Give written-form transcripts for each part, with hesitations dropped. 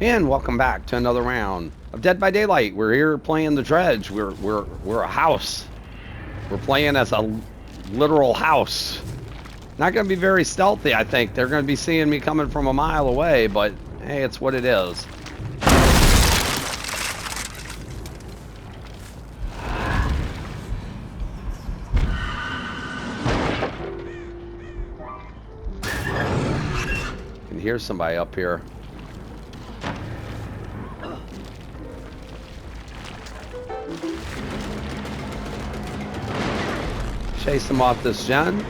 And welcome back to another round of Dead by Daylight. We're here playing the Dredge. We're a house. We're playing as a literal house. Not going to be very stealthy, I think. They're going to be seeing me coming from a mile away, but hey, it's what it is. I can hear somebody up here. Chase them off this gen.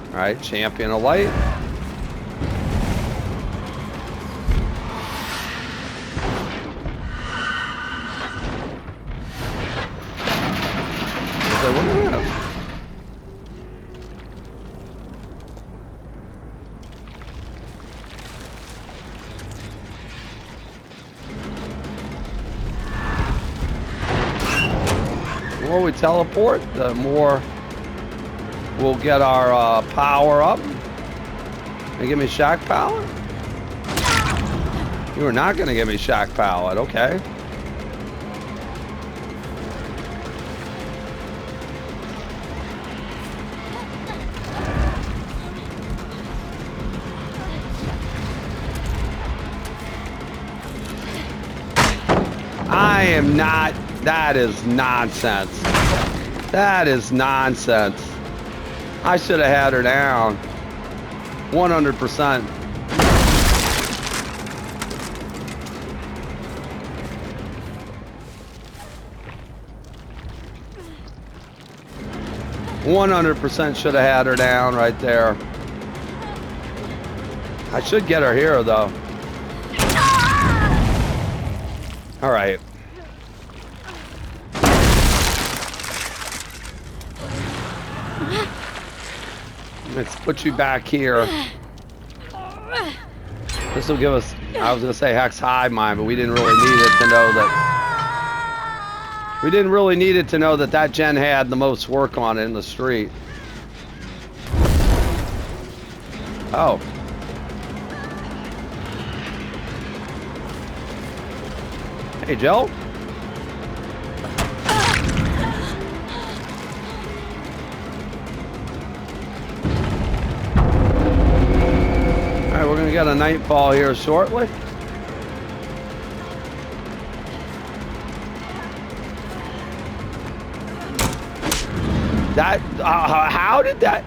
All right, champion of light. The more we teleport, the more we'll get our power up. They give me shock power? You are not going to give me shock power, okay. I am not, that is nonsense. That is nonsense. I should have had her down. 100%. Should have had her down right there. I should get her here though. All right. Let's put you back here. This will give us, I was going to say Hex Hive Mind, but we didn't really need it to know that. We didn't really need it to know that that gen had the most work on it in the street. Oh. Hey, Joe. We're going to get a nightfall here shortly. That, how did that,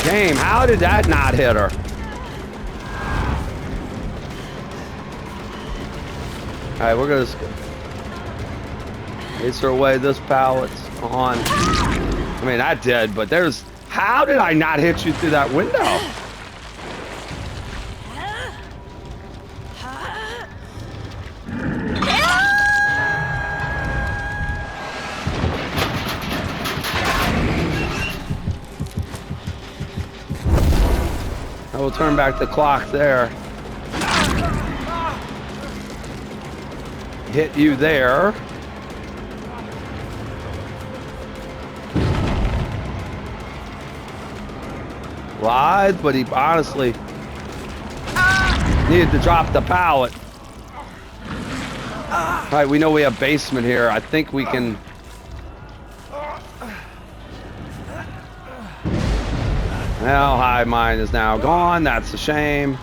game, how did that not hit her? All right, we're going to ace her away. This pallet's on. I mean, that did, but there's, how did I not hit you through that window? I will turn back the clock there. Hit you there. Lied, but he honestly needed to drop the pallet. All right, we know we have basement here. I think we can. Well, Hive Mind is now gone. That's a shame.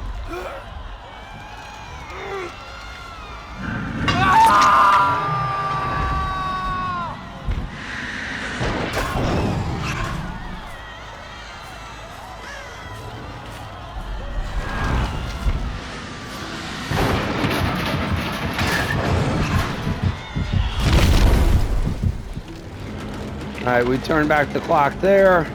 All right, we turn back the clock there.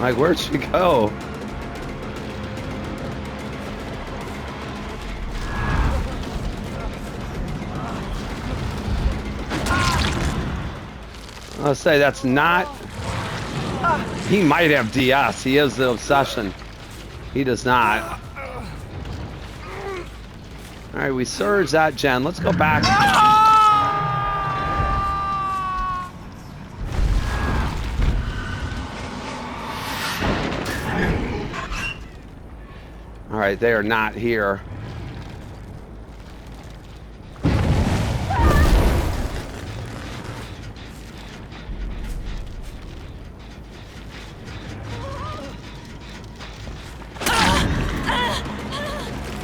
Like, where'd she go? I'll say that's not... He might have DS. He is the obsession. He does not. All right, we surge that gen. Let's go back. All right, they are not here.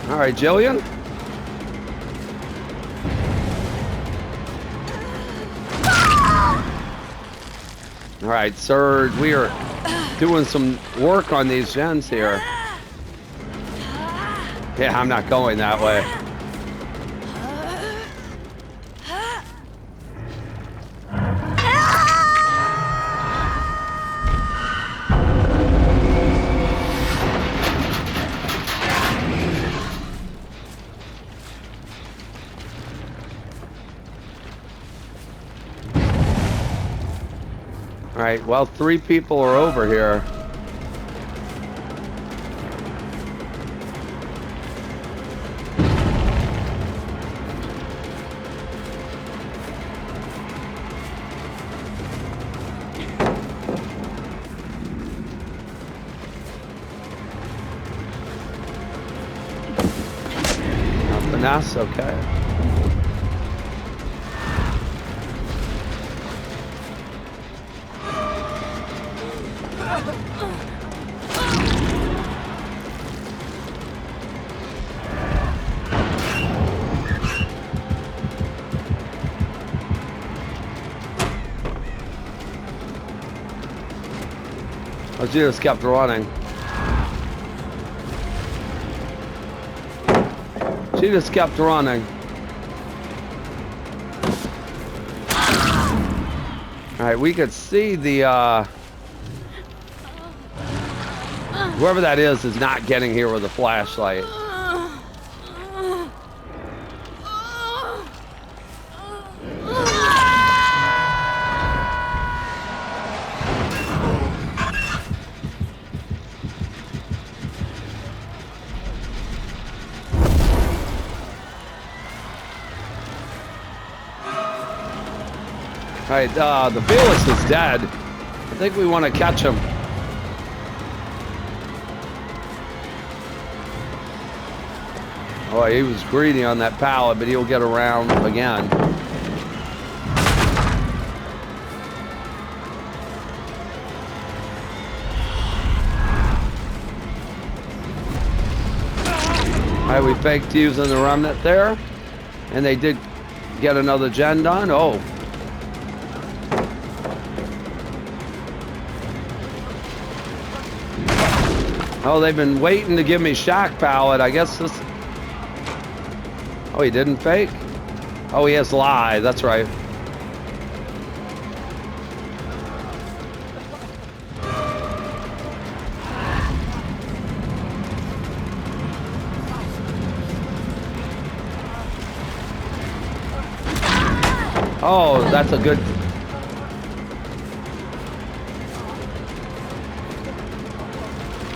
All right, Jillian. All right, Surge, we are doing some work on these gens here. Yeah, I'm not going that way. All right, well, 3 people are over here. Finesse, okay. Oh, she just kept running. She just kept running. All right, we could see the, whoever that is not getting here with a flashlight. All right, the Felix is dead. I think we want to catch him. Oh, he was greedy on that pallet, but he'll get around again. All right, we faked using the remnant there, and they did get another gen done. Oh. Oh, they've been waiting to give me shock pallet. I guess this... Oh, he didn't fake? Oh, he has lie. That's right. Oh, that's a good...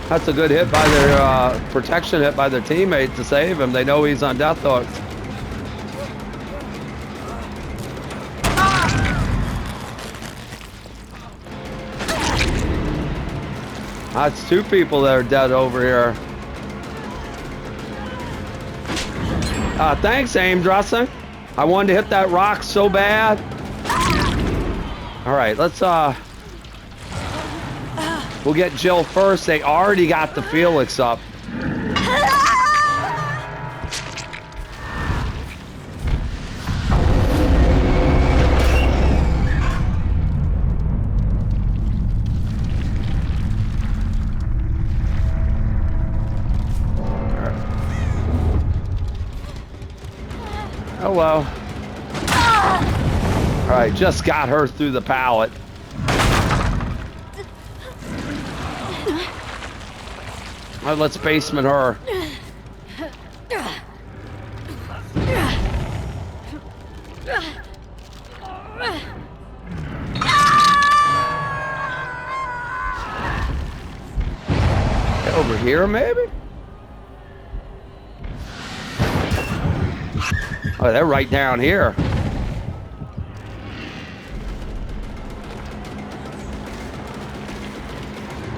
That's a good hit by their protection hit by their teammate to save him. They know he's on death hook. That's 2 people that are dead over here. Thanks, aim dressing. I wanted to hit that rock so bad. All right, let's we'll get Jill first. They already got the Felix up. Hello. All right, just got her through the pallet. All right, let's basement her. here, maybe? Oh, they're right down here.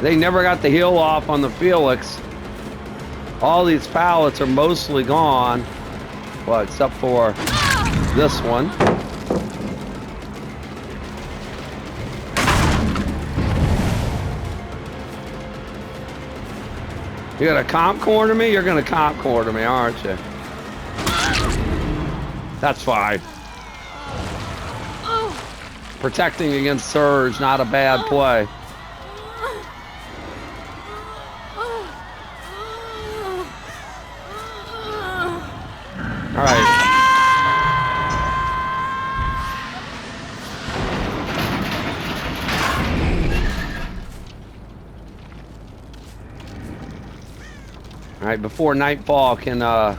They never got the heal off on the Felix. All these pallets are mostly gone. Well, except for this one. You gonna comp corner me? You're gonna comp corner me, aren't you? That's fine. Protecting against Surge, not a bad play. All right. All right, before nightfall can there's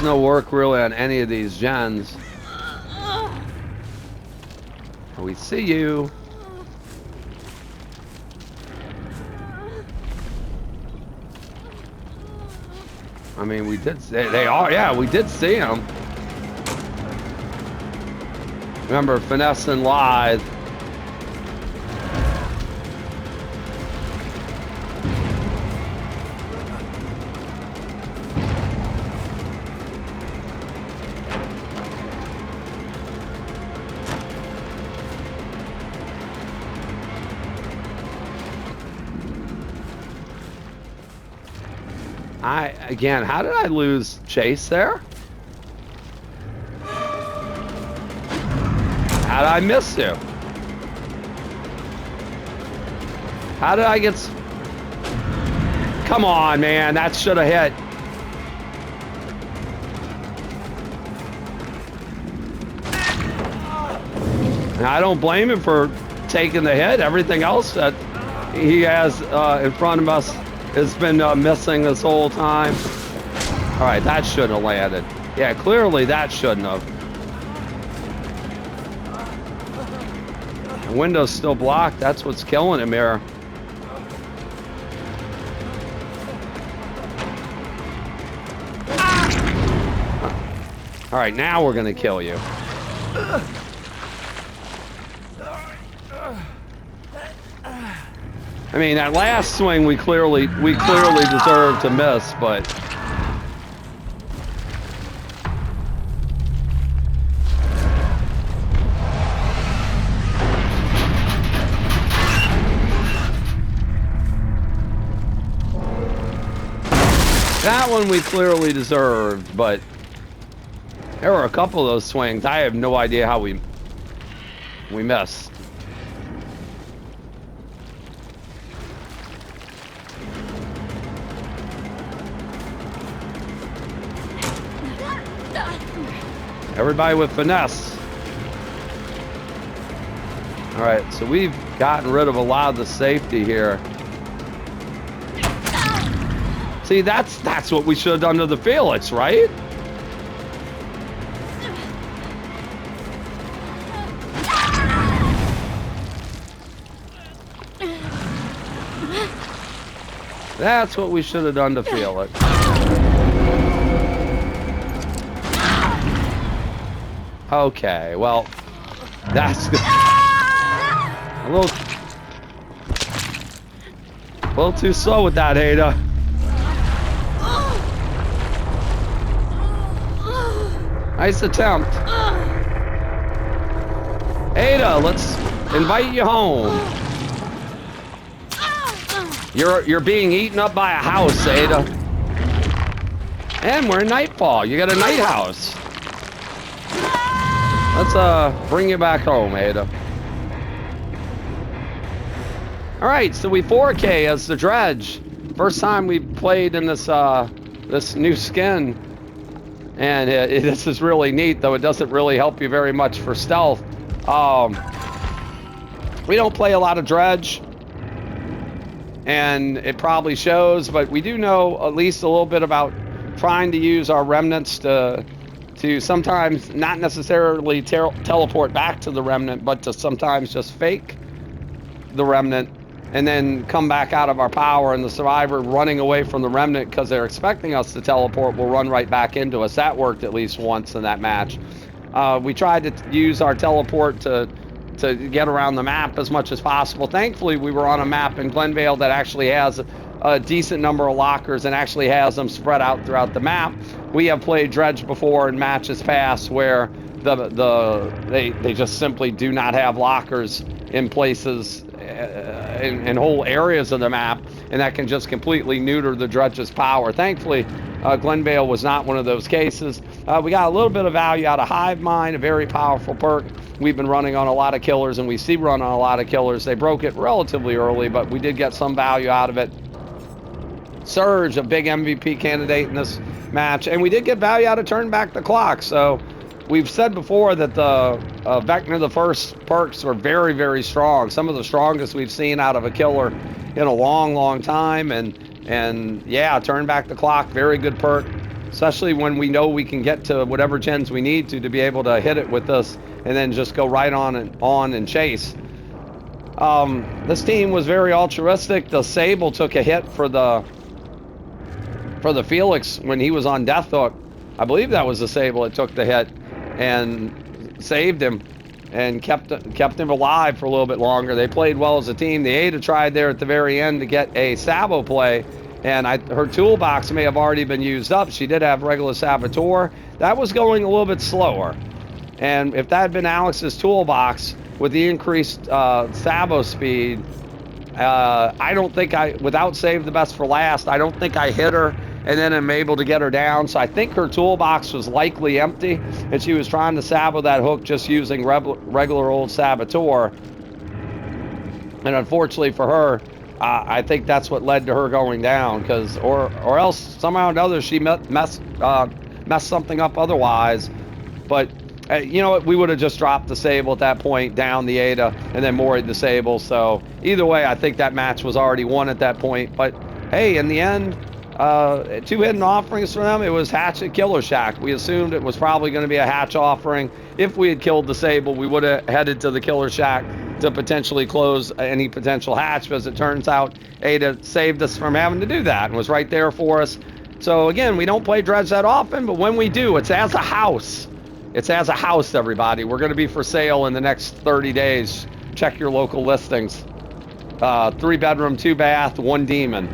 no work really on any of these gens. We see you. I mean, we did say they are. Yeah, we did see them. Remember, finesse and lithe. Again, how did I lose Chase there? How did I miss you? How did I get... Come on, man. That should have hit. And I don't blame him for taking the hit. Everything else that he has in front of us has been missing this whole time. All right, that shouldn't have landed. Yeah, clearly that shouldn't have. The window's still blocked. That's what's killing him here. All right, now we're gonna kill you. I mean, that last swing we clearly deserved to miss, but that one we clearly deserved. But there were a couple of those swings. I have no idea how we missed. Everybody with finesse. All right, so we've gotten rid of a lot of the safety here. See, that's what we should have done to the Felix, right? That's what we should have done to Felix. Okay, well, that's good. A little too slow with that, Ada. Nice attempt. Ada, let's invite you home. You're being eaten up by a house, Ada. And we're in nightfall. You got a night house. Let's bring you back home, Ada. All right, so we 4K as the Dredge. First time we played in this this new skin, and this is really neat. Though it doesn't really help you very much for stealth. We don't play a lot of Dredge. and it probably shows, but we do know at least a little bit about trying to use our remnants to sometimes not necessarily teleport back to the remnant, but to sometimes just fake the remnant and then come back out of our power, and the survivor running away from the remnant because they're expecting us to teleport will run right back into us. That worked at least once in that match. We tried to use our teleport to get around the map as much as possible. Thankfully, we were on a map in Glenvale that actually has a decent number of lockers and actually has them spread out throughout the map. We have played Dredge before in matches past where they just simply do not have lockers in places in whole areas of the map, and that can just completely neuter the Dredge's power. Thankfully, Glenvale was not one of those cases. We got a little bit of value out of Hive Mind, a very powerful perk. We've been running on a lot of killers, and we see run on a lot of killers. They broke it relatively early, but we did get some value out of it. Surge, a big MVP candidate in this match, and we did get value out of Turn Back the Clock. So we've said before that the Vecna the First perks are very, very strong. Some of the strongest we've seen out of a killer in a long, long time. And yeah, Turn Back the Clock, very good perk, especially when we know we can get to whatever gens we need to be able to hit it with this and then just go right on and chase. This team was very altruistic. The Sable took a hit for the Felix when he was on Death Hook. I believe that was the Sable that took the hit and saved him and kept him alive for a little bit longer. They played well as a team. The Ada tried there at the very end to get a Sabo play, and her toolbox may have already been used up. She did have regular Saboteur. That was going a little bit slower. And if that had been Alex's toolbox with the increased Sabo speed, I don't think without save the best for last, I don't think I hit her and then I'm able to get her down. So I think her toolbox was likely empty and she was trying to sabo that hook just using regular old Saboteur. And unfortunately for her, I think that's what led to her going down, because or else somehow or another she messed something up otherwise. But you know what, we would have just dropped the Sable at that point, down the Ada, and then moried the Sable. So either way, I think that match was already won at that point. But hey, in the end, 2 hidden offerings for them. It was Hatchet Killer Shack. We assumed it was probably going to be a hatch offering. If we had killed the Sable, we would have headed to the Killer Shack to potentially close any potential hatch, but as it turns out, Ada saved us from having to do that and was right there for us. So again, we don't play Dredge that often, but when we do, it's as a house. It's as a house, everybody. We're going to be for sale in the next 30 days. Check your local listings. 3-bedroom, 2-bath, 1 demon.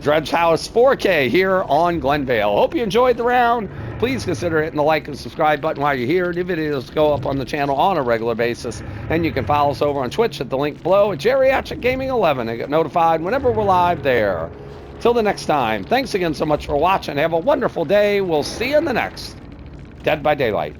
Dredge House 4K here on Glenvale. Hope you enjoyed the round. Please consider hitting the like and subscribe button while you're here. New videos go up on the channel on a regular basis. And you can follow us over on Twitch at the link below at Geriatric Gaming 11 and get notified whenever we're live there. Till the next time, thanks again so much for watching. Have a wonderful day. We'll see you in the next Dead by Daylight.